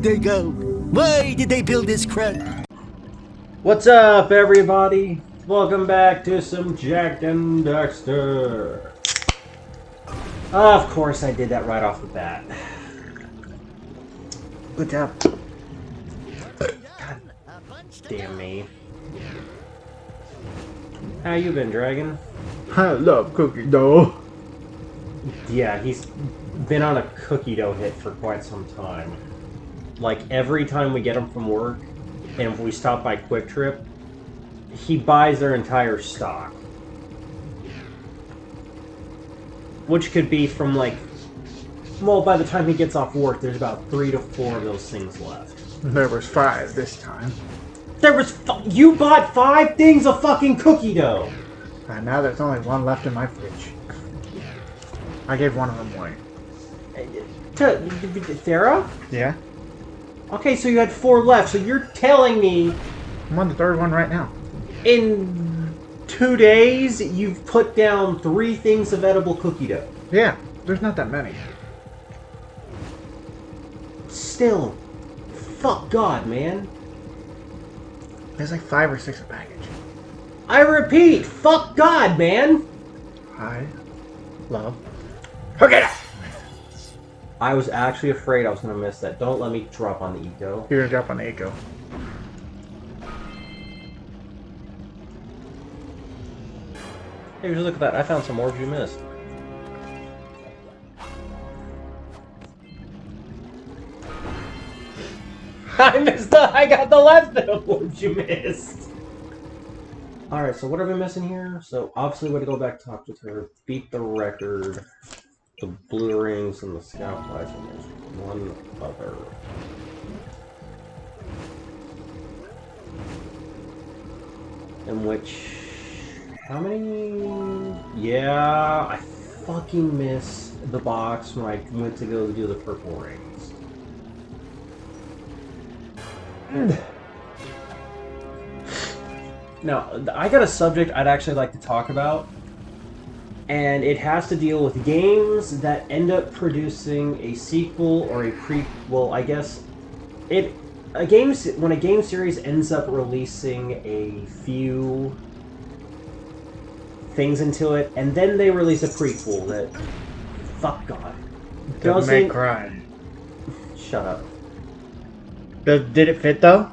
they go? Why did they build this crud? What's up, everybody? Welcome back to some Jak and Daxter. Of course, I did that right off the bat. Good job. God damn me. How you been, Dragon? I love cookie dough. Yeah, he's been on a cookie dough hit for quite some time. Like, every time we get him from work, and if we stop by Quick Trip, he buys their entire stock. Which could be from, like... Well, by the time he gets off work, there's about 3 to 4 of those things left. There was 5 this time. There was... You bought 5 things of fucking cookie dough! And now there's only 1 left in my fridge. I gave one of them away. Sarah? Yeah? Okay, so you had 4 left, so you're telling me... I'm on the 3rd one right now. In 2 days, you've put down 3 things of edible cookie dough. Yeah, there's not that many. Still, fuck God, man. There's like 5 or 6 a package. I repeat, fuck God, man. I love cookie dough. I was actually afraid I was going to miss that. Don't let me drop on the eco. You're gonna drop on the eco. Hey, just look at that. I found some orbs you missed. I got the last bit of orbs you missed. Alright, so what are we missing here? So, obviously, we gotta go back, talk with her, beat the record, the blue rings, and the scout flags, and there's one other. In which... How many... Yeah, I fucking missed the box when I went to go do the purple rings. Now, I got a subject I'd actually like to talk about, and it has to deal with games that end up producing a sequel or a prequel. I guess when a game series ends up releasing a few things into it, and then they release a prequel that, fuck God, Doesn't make cry. Shut up. Did it fit though?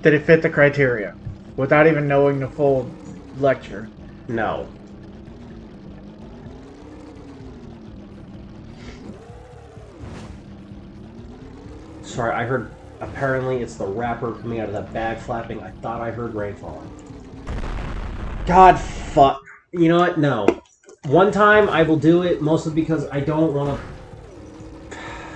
Did it fit the criteria? Without even knowing the full lecture? No. Sorry, I heard... Apparently it's the wrapper coming out of that bag flapping. I thought I heard rain falling. God fuck. You know what? No. One time I will do it, mostly because I don't want to...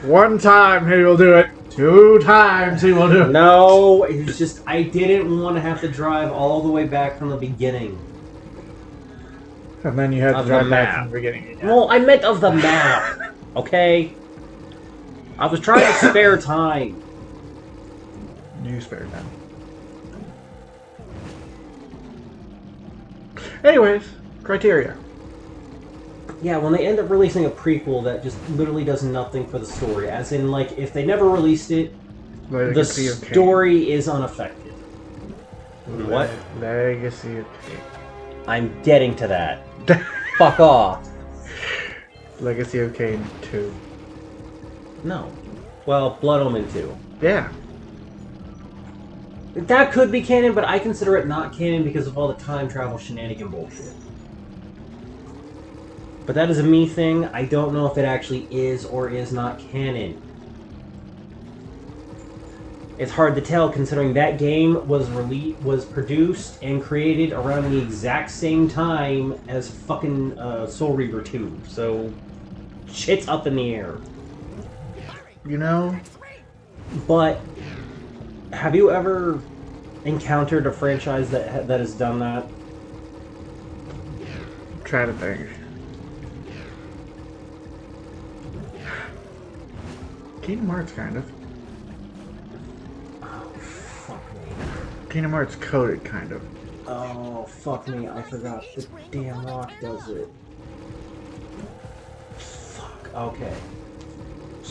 1 time he will do it. 2 times he will do it. No, it's just I didn't want to have to drive all the way back from the beginning. And then you had to drive back from the beginning again. Well, I meant of the map. Okay? I was trying to spare time. You spared them. Anyways, criteria. Yeah, when they end up releasing a prequel that just literally does nothing for the story, as in, like, if they never released it, the story is unaffected. What? Legacy of Kane. I'm getting to that. Fuck off. Legacy of Kane 2. No. Well, Blood Omen 2. Yeah. That could be canon, but I consider it not canon because of all the time travel shenanigan bullshit. But that is a me thing. I don't know if it actually is or is not canon. It's hard to tell considering that game was produced and created around the exact same time as fucking Soul Reaver 2. So shit's up in the air. You know? But have you ever encountered a franchise that has done that? I'm trying to think. Kingdom Hearts, kind of. Oh, fuck me. Kingdom Hearts coded, kind of. Oh, fuck me. I forgot. The damn rock does it. Fuck. Okay.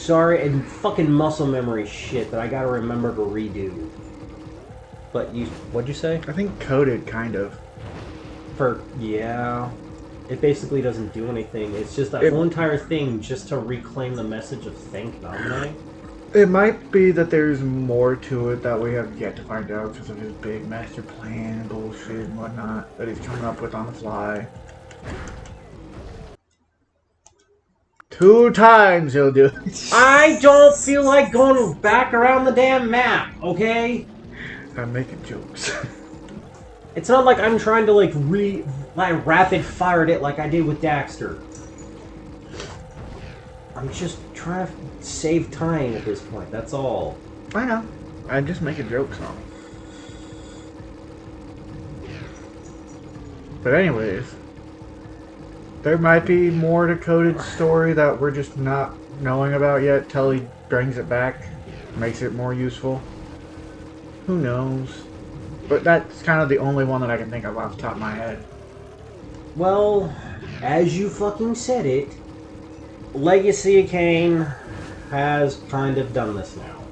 sorry, and fucking muscle memory shit that I gotta remember to redo. But what'd you say? I think coded, kind of. Yeah. It basically doesn't do anything. It's just that whole entire thing just to reclaim the message of thank Naminé. It might be that there's more to it that we have yet to find out because of his big master plan and bullshit and whatnot that he's coming up with on the fly. 2 times he'll do it. I don't feel like going back around the damn map, okay? I'm making jokes. It's not like I'm trying to like rapid fired it like I did with Daxter. I'm just trying to save time at this point, that's all. I know. I'm just making jokes on it. But anyways, there might be more to Coded's story that we're just not knowing about yet till he brings it back, makes it more useful. Who knows? But that's kind of the only one that I can think of off the top of my head. Well, as you fucking said it, Legacy of Kain has kind of done this now.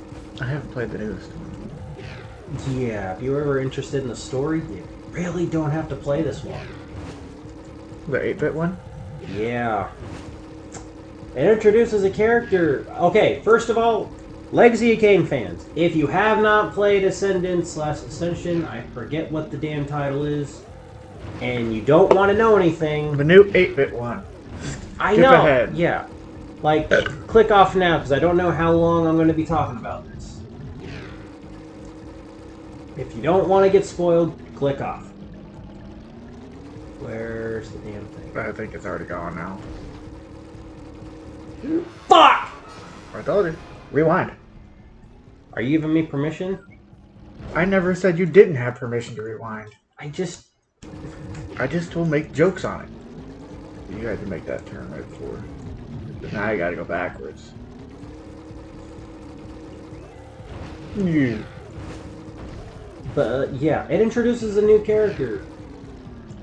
I haven't played the newest one. Yeah, if you're ever interested in the story, you really don't have to play this one. The 8-bit one? Yeah. It introduces a character. Okay, first of all, Legacy of Kain fans, if you have not played Ascendant/Ascension, I forget what the damn title is, and you don't want to know anything. The new 8-bit one. I Skip know. ahead. Yeah. Like, click off now, because I don't know how long I'm going to be talking about this. If you don't want to get spoiled, click off. Where's the damn thing? I think it's already gone now. Fuck! I told you. Rewind. Are you giving me permission? I never said you didn't have permission to rewind. I just will make jokes on it. You had to make that turn right before. But now you gotta go backwards. Yeah. But, yeah, it introduces a new character.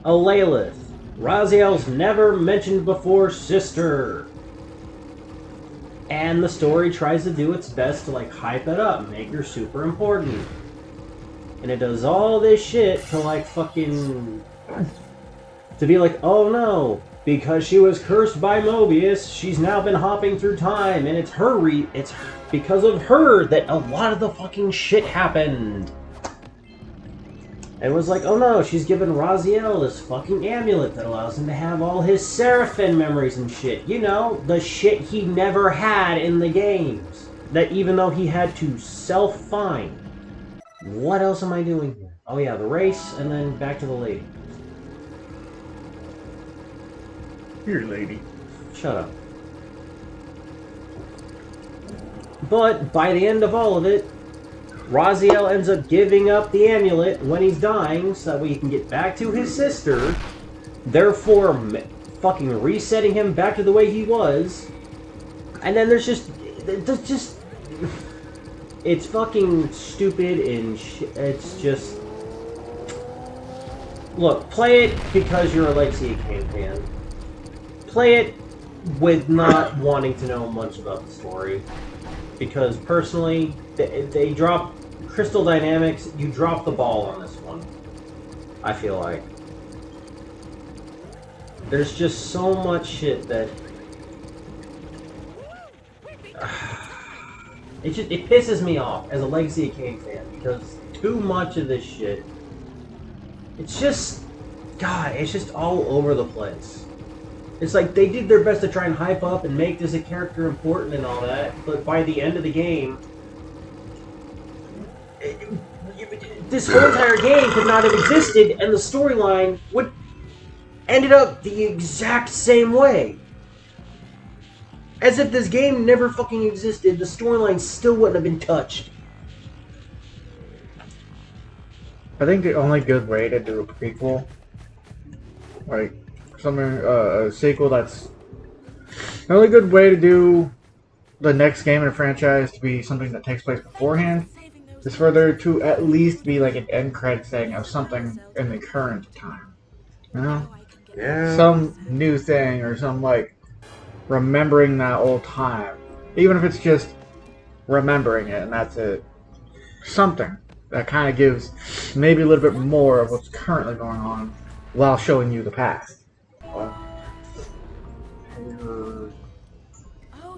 Alaylath, Raziel's never mentioned before sister. And the story tries to do its best to, like, hype it up, make her super important. And it does all this shit to, like, fucking... to be like, oh no, because she was cursed by Mobius, she's now been hopping through time, and it's because of her that a lot of the fucking shit happened. And it was like, oh no, she's given Raziel this fucking amulet that allows him to have all his Seraphim memories and shit. You know, the shit he never had in the games. That even though he had to self-find. What else am I doing here? Oh yeah, the race, and then back to the lady. Here, lady. Shut up. But, by the end of all of it, Raziel ends up giving up the amulet when he's dying so that way he can get back to his sister, therefore fucking resetting him back to the way he was. And then there's just it's fucking stupid and it's just... Look, play it because you're a Legacy of Kain fan. Play it with not wanting to know much about the story. Because personally, they drop Crystal Dynamics, you drop the ball on this one. I feel like. There's just so much shit that... It pisses me off as a Legacy of Kain fan, because too much of this shit, it's just... God, it's just all over the place. It's like they did their best to try and hype up and make this a character important and all that, but by the end of the game, this whole entire game could not have existed, and the storyline would ended up the exact same way. As if this game never fucking existed, the storyline still wouldn't have been touched. I think the only good way to do a prequel, like something, a sequel that's... The only good way to do the next game in a franchise to be something that takes place beforehand is for there to at least be like an end credit thing of something in the current time. You know? Yeah. Some new thing or some like remembering that old time. Even if it's just remembering it and that's it. Something that kind of gives maybe a little bit more of what's currently going on while showing you the past. Oh,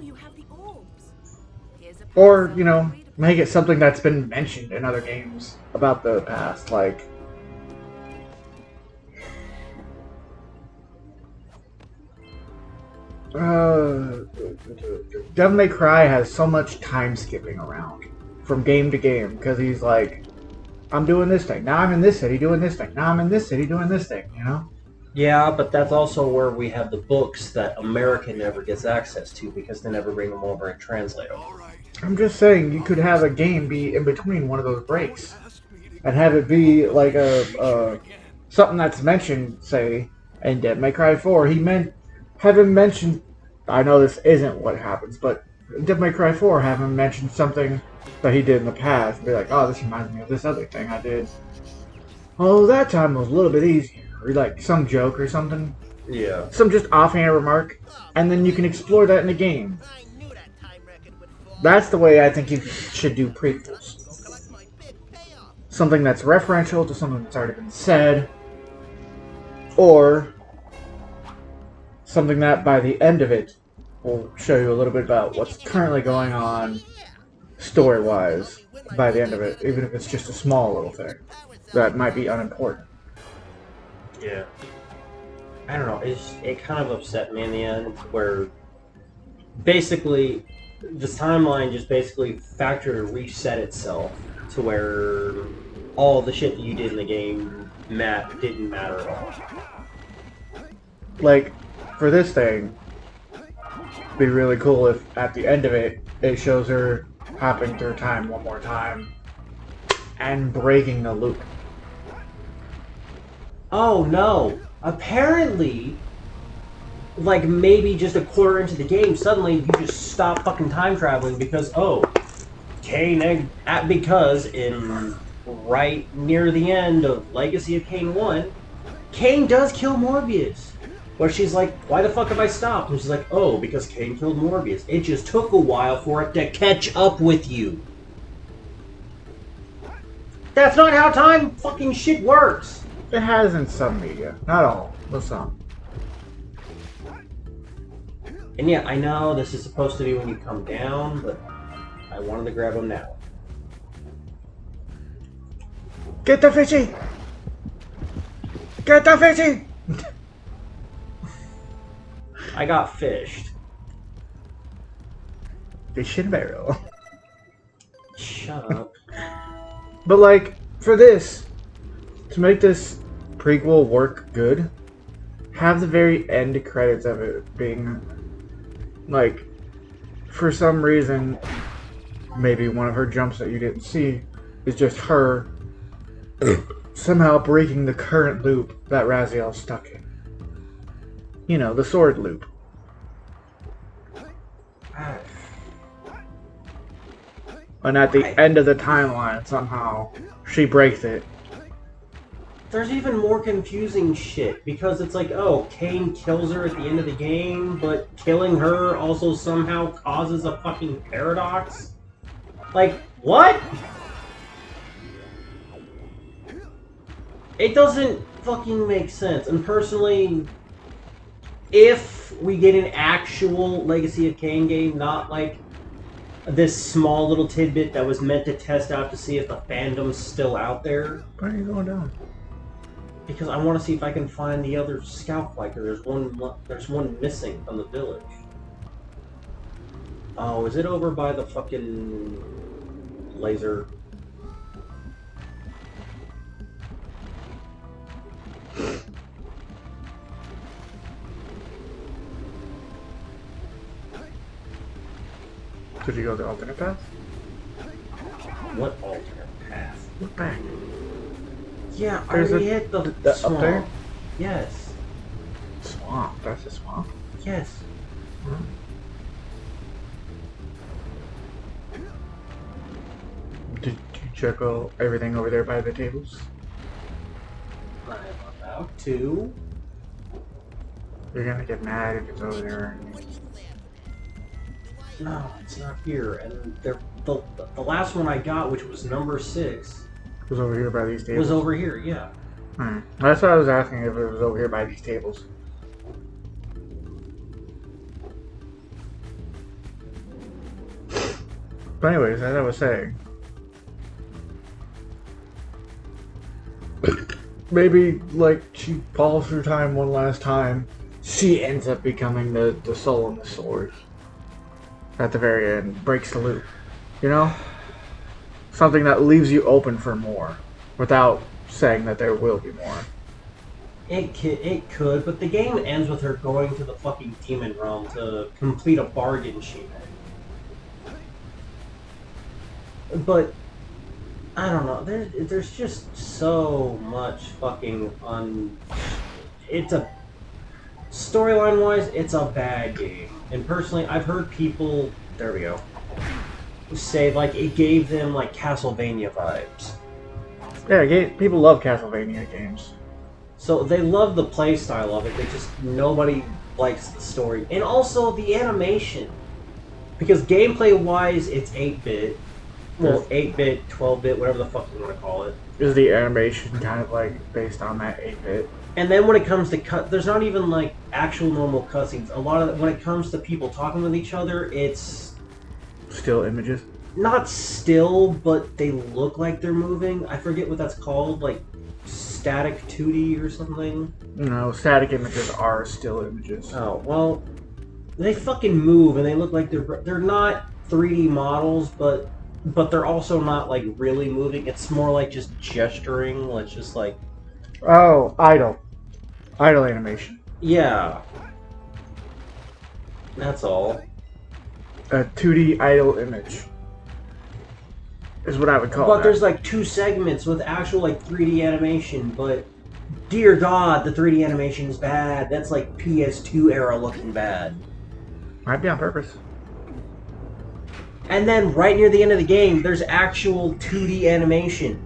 you have the orbs. Here's a Or, parcel you know, for you to make it something that's been mentioned in other games about the past, like Devil May Cry has so much time skipping around from game to game because he's like, I'm doing this thing, now I'm in this city doing this thing, now I'm in this city doing this thing, you know? Yeah, but that's also where we have the books that America never gets access to because they never bring them over and translate them. I'm just saying you could have a game be in between one of those breaks and have it be like a something that's mentioned, say, in Devil May Cry 4. Have him mention. I know this isn't what happens, but Devil May Cry 4 have him mention something that he did in the past and be like, oh, this reminds me of this other thing I did. Oh, that time was a little bit easier. Or like some joke or something. Yeah. Some just offhand remark. And then you can explore that in the game. I knew that time record would fall. That's the way I think you should do prequels. Go collect my big payoff. Something that's referential to something that's already been said. Or something that by the end of it will show you a little bit about what's currently going on story-wise by the end of it, even if it's just a small little thing that might be unimportant. Yeah. I don't know. It kind of upset me in the end, where basically this timeline just basically factory reset itself to where all the shit that you did in the game didn't matter at all. Like, for this thing, it'd be really cool if at the end of it, it shows her hopping through time one more time and breaking the loop. Oh no! Apparently, like maybe just a quarter into the game, suddenly you just stop fucking time traveling because because in right near the end of Legacy of Kain 1, Kain does kill Morbius. Where she's like, why the fuck have I stopped? And she's like, oh, because Kain killed Morbius. It just took a while for it to catch up with you. That's not how time fucking shit works. It has in some media. Not all, but some. And yeah, I know this is supposed to be when you come down, but I wanted to grab him now. Get the fishy! Get the fishy! I got fished. Fish and barrel. Shut up. But like, for this, to make this prequel work good, have the very end credits of it being, like, for some reason, maybe one of her jumps that you didn't see is just her somehow breaking the current loop that Raziel's stuck in. You know, the sword loop. And at the end of the timeline, somehow, she breaks it. There's even more confusing shit, because it's like, oh, Kain kills her at the end of the game, but killing her also somehow causes a fucking paradox? Like, what? It doesn't fucking make sense. And personally, if we get an actual Legacy of Kain game, not like this small little tidbit that was meant to test out to see if the fandom's still out there. Why are you going down? Because I want to see if I can find the other scout biker. There's one missing from the village. Oh, is it over by the fucking laser? Did you go the alternate path? What alternate path? Look back. Yeah, I There's already hit the swamp. up there? Yes. Swamp. That's a swamp. Yes. Did you check everything over there by the tables? I'm about to. You're gonna get mad if it's over there. No, it's not here. And the last one I got, which was number 6, It was over here by these tables. was over here. Yeah. That's why I was asking if it was over here by these tables. But anyways, as I was saying, maybe like she falls through time one last time, she ends up becoming the soul in the sword at the very end, breaks the loop. You know? Something that leaves you open for more without saying that there will be more. It could, but the game ends with her going to the fucking demon realm to complete a bargain she made. But I don't know. There's just so much fucking It's a storyline wise, it's a bad game. And personally, I've heard people. There we go. Say like it gave them like Castlevania vibes. Yeah, people love Castlevania games. So they love the play style of it. They just nobody likes the story, and also the animation. Because gameplay wise, it's 8-bit. Well, 8-bit, 12-bit, whatever the fuck you want to call it. Is the animation kind of like based on that 8-bit? And then when it comes to there's not even like actual normal cutscenes. A lot of when it comes to people talking with each other, it's still images. Not still, but they look like they're moving. I forget what that's called, like static 2D or something. No, static images are still images. Oh well, they fucking move and they look like they're not 3D models, but they're also not like really moving. It's more like just gesturing. It's just like idle animation. Yeah, that's all. A 2D idle image is what I would call it. But there's like 2 segments with actual like 3D animation, but dear God, the 3D animation is bad. That's like PS2 era looking bad. Might be on purpose. And then right near the end of the game, there's actual 2D animation.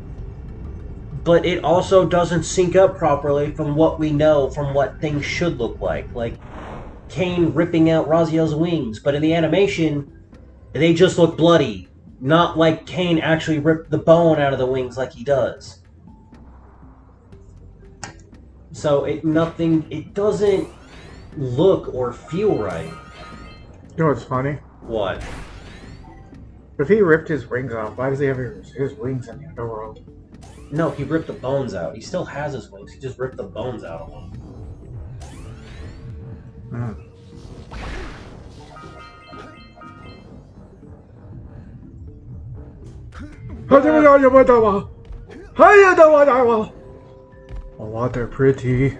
But it also doesn't sync up properly from what we know from what things should look like. Like Cain ripping out Raziel's wings, but in the animation, they just look bloody. Not like Cain actually ripped the bone out of the wings like he does. So it doesn't look or feel right. You know what's funny? What? If he ripped his wings off, why does he have his wings in the underworld? No, he ripped the bones out. He still has his wings. He just ripped the bones out of them. Oh, they're pretty.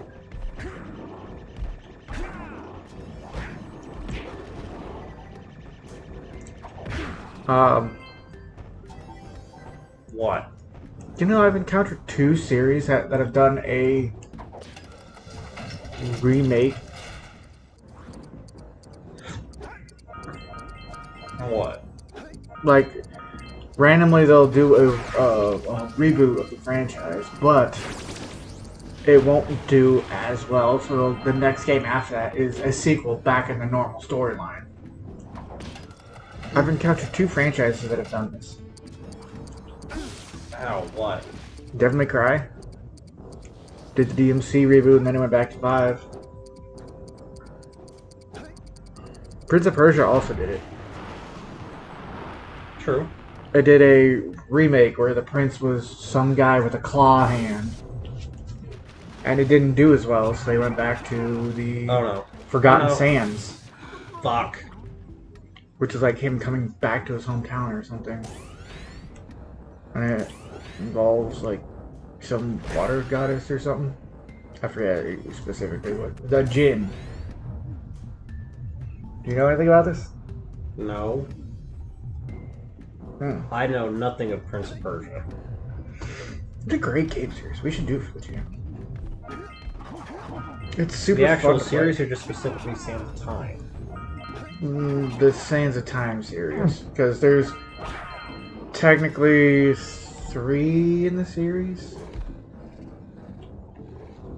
What? You know, I've encountered 2 series that have done a remake. What? Like, randomly they'll do a reboot of the franchise, but it won't do as well, so the next game after that is a sequel back in the normal storyline. I've encountered 2 franchises that have done this. How? What? Devil May Cry did the DMC reboot and then it went back to 5. Prince of Persia also did it. True. It did a remake where the prince was some guy with a claw hand. And it didn't do as well, so they went back to the Forgotten Sands. Fuck. Which is like him coming back to his hometown or something. And it involves like some water goddess or something. I forget specifically what. The Jinn. Do you know anything about this? No. I know nothing of Prince of Persia. It's a great game series. We should do it for the channel. It's super The actual fun to series play. or just specifically Sands of Time? The Sands of Time series. Because there's technically 3 in the series.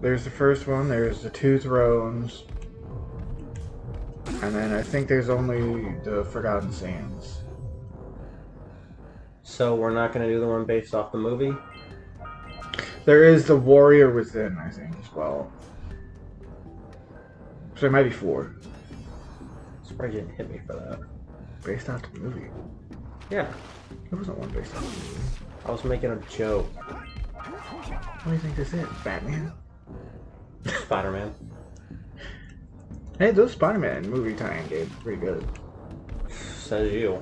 There's the first one, there's the 2 Thrones. And then I think there's only the Forgotten Sands. So we're not going to do the one based off the movie? There is the Warrior Within, I think, as well. So there might be 4. Surprised you didn't hit me for that. Based off the movie. Yeah, There wasn't one based off the movie. I was making a joke. What do you think this is? Batman? Spider-Man. Hey, those Spider-Man movie tie-in games are pretty good. Says you.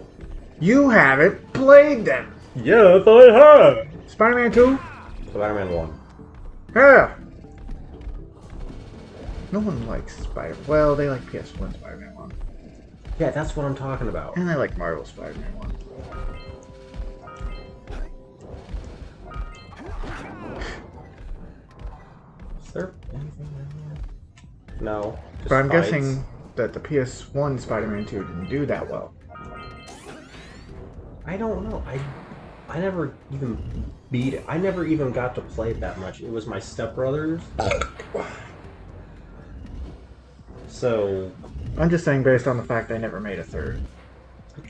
You haven't played them! Yes, I have! Spider-Man 2? Spider-Man 1. Yeah! No one likes Spider-Man. Well, they like PS1 Spider-Man 1. Yeah, that's what I'm talking about. And they like Marvel Spider-Man 1. Is there anything in here? No. Just But I'm fights. guessing that the PS1 Spider-Man 2 didn't do that well. I don't know. I never even beat it. I never even got to play it that much. It was my stepbrother's. So, I'm just saying based on the fact they never made a third.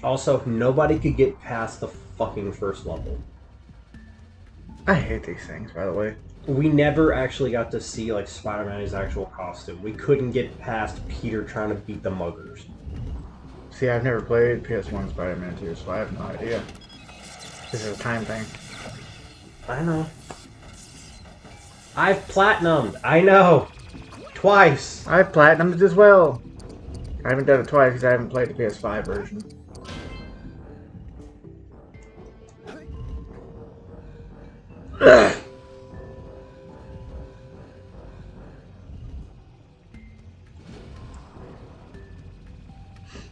also, nobody could get past the fucking first level. I hate these things, by the way. We never actually got to see, like, Spider-Man in his actual costume. We couldn't get past Peter trying to beat the muggers. See, I've never played PS1 Spider-Man 2, so I have no idea. This is a time thing. I know. I've platinumed. I know. Twice. I've platinumed as well. I haven't done it twice because I haven't played the PS5 version.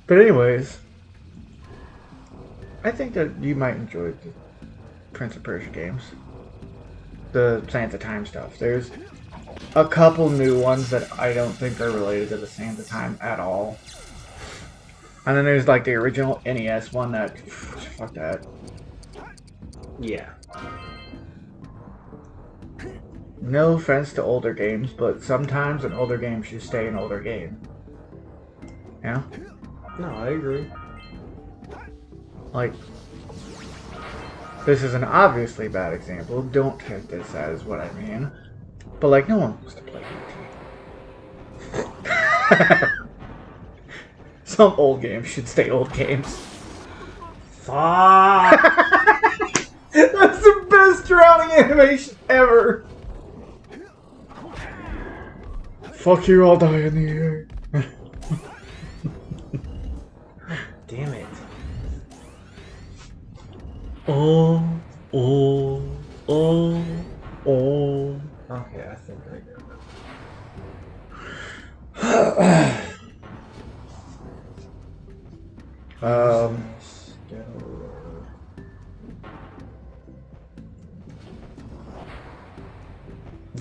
But anyways, I think that you might enjoy the Prince of Persia games. The Sands of Time stuff. There's a couple new ones that I don't think are related to the Sands of Time at all. And then there's like the original NES one that... Fuck that. Yeah. No offense to older games, but sometimes an older game should stay an older game. Yeah? No, I agree. Like, this is an obviously bad example. Don't take this as what I mean. But like, no one wants to play E.T. Some old games should stay old games. Fuck! That's the best drowning animation ever! Fuck you, I'll die in the air. Damn it. Oh. Okay, I think I get it.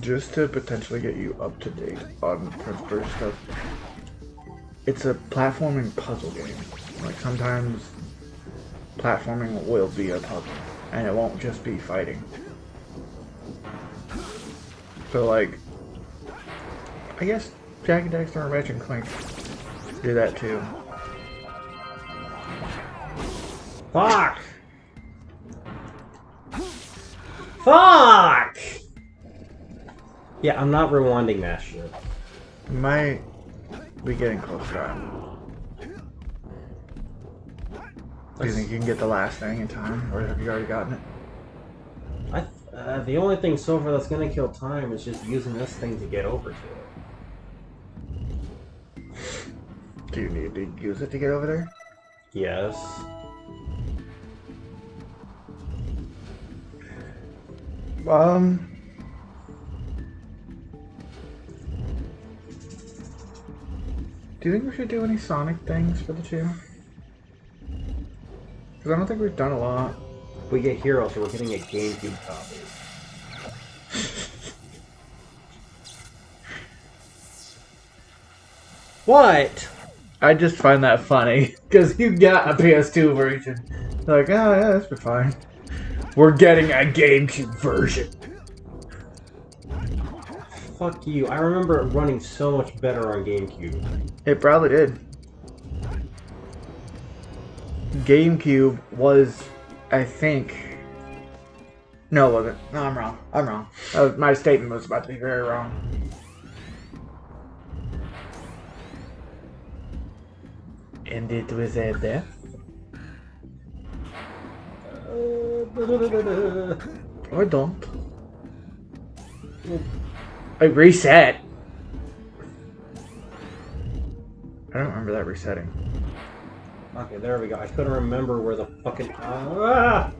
Just to potentially get you up to date on Prince of Persia stuff, it's a platforming puzzle game. Like, sometimes platforming will be a puzzle, and it won't just be fighting. So, like, I guess Jak and Daxter and Ratchet and Clank do that too. Fuck! Fuck! Yeah, I'm not rewinding that shit. You might be getting close to that. Do you think you can get the last thing in time, or have you already gotten it? The only thing so far that's gonna kill time is just using this thing to get over to it. Do you need to use it to get over there? Yes. Do you think we should do any Sonic things for the channel? Because I don't think we've done a lot. We get Hero, so we're getting a GameCube copy. What? I just find that funny, because you got a PS2 version. Like, oh yeah, that's been fine. We're getting a GameCube version. Fuck you. I remember it running so much better on GameCube. It probably did. GameCube was, I think. No, it wasn't. No, I'm wrong. I'm wrong. My statement was about to be very wrong. And it was a death? Or don't. Like, reset. I don't remember that resetting. Okay, there we go. I couldn't remember where the fucking... I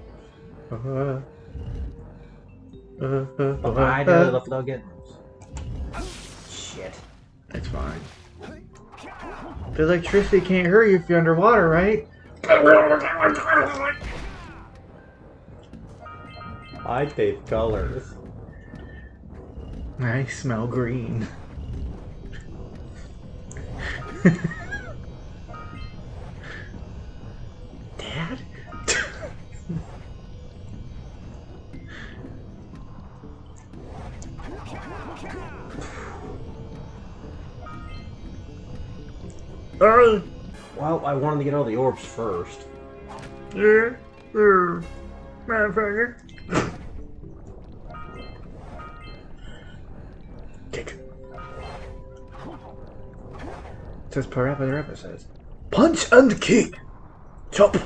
did it without getting shit. It's fine. The electricity can't hurt you if you're underwater, right? I taste colors. I smell green. Dad? Well, I wanted to get all the orbs first. Motherfucker. Kick. It says Parappa the Rapper says. Punch and kick. Chop.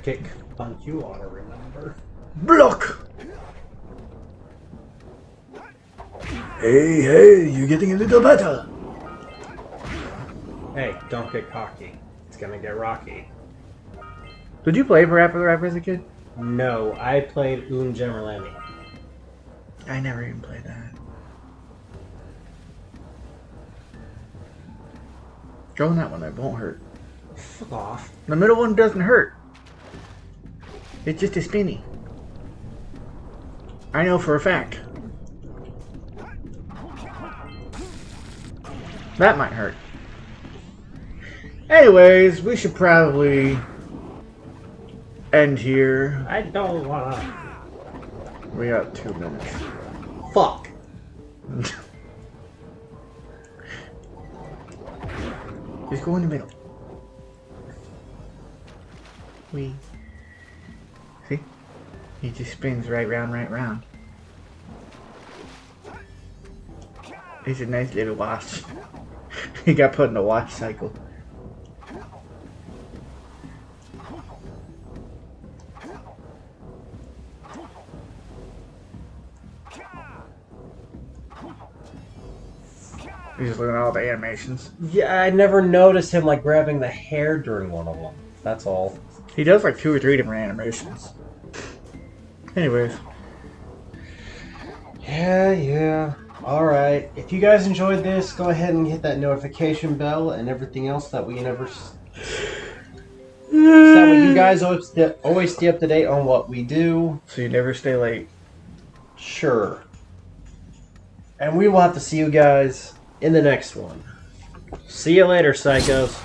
Kick, punch, you ought to remember. Block. Hey, you're getting a little better. Hey, don't get cocky. It's gonna get rocky. Did you play Parappa the Rapper as a kid? No, I played Un Gemerlani. I never even played that. Go on that one, it won't hurt. Fuck off. The middle one doesn't hurt. It's just a spinny. I know for a fact. That might hurt. Anyways, we should probably end here. I don't wanna. We got 2 minutes. Fuck. Just go in the middle. See? He just spins right round, right round. It's a nice little watch. He got put in a watch cycle. He's just looking at all the animations. Yeah, I never noticed him like grabbing the hair during one of them. That's all. He does like 2 or 3 different animations. Anyways. Yeah. Alright. If you guys enjoyed this, go ahead and hit that notification bell and everything else that we never... So that way you guys always stay up to date on what we do. So you never stay late. Sure. And we will have to see you guys in the next one. See you later, psychos.